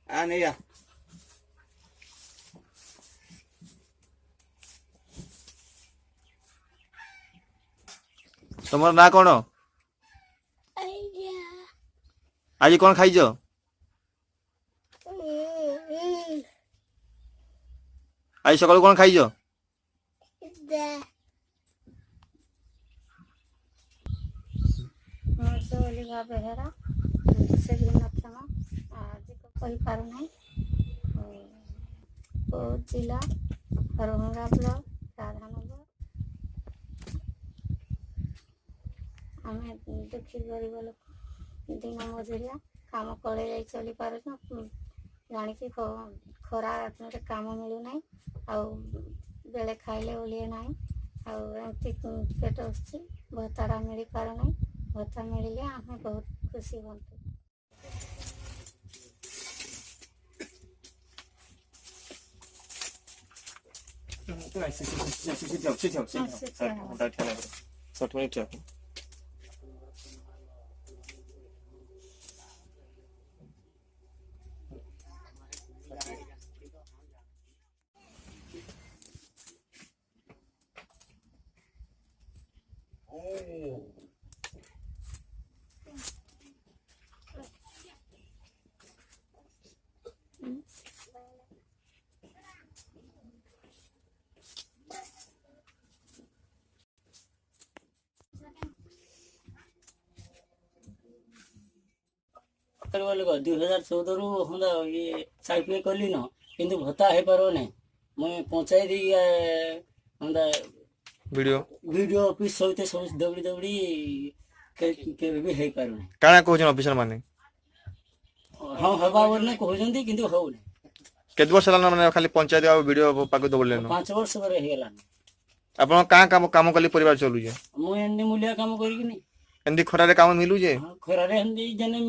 नहीं आ तुम ना कौन आज कौन खाइज आज सकाल कौन खाइज ଅଲିଭା ବେହେରା ସେ ଭିନ୍ନକ୍ଷମ ଆଜିକୁ କହିପାରୁନାହିଁ ବୌଦ୍ଧ ଜିଲ୍ଲା ଦରଭଙ୍ଗା ବ୍ଲକ ରାଧାନଗର। ଆମେ ଦୁଃଖୀ ଗରିବ ଲୋକ ଦିନ ମଜୁରିଆ କାମ କଲେ ଯାଇ ଚଳିପାରୁଛୁ ଜାଣିକି ଖରା କାମ ମିଳୁନାହିଁ ଆଉ ବେଳେ ଖାଇଲେ ଓଳିଏ ନାହିଁ ଆଉ ଏମିତି ପେଟ ଆସୁଛି ଭତ୍ତାଟା ମିଳିପାରୁନାହିଁ। ଭତ୍ତା ମିଳିଲେ ଆମେ ବହୁତ ଖୁସି ହୁଅନ୍ତୁ। लोक 2014 हमरा ये सर्वे कली न किंतु भत्ता हे पारो नै मैं पंचायत हमरा वीडियो वीडियो ऑफिस सहित सब दौड़ी दौड़ी के भी हे पारो नै काना कहछन ऑफिसर माने हां हवा बोलने कहउजंती किंतु हो नै केत वर्ष होला माने खाली पंचायत आ वीडियो पाको दबले न 5 वर्ष करे हे गेला आपण का काम कली परिवार चलु जे मु एंडी मूल्य काम करी कि नै एंदी खरारे काम मिलु जे खरारे एंडी जने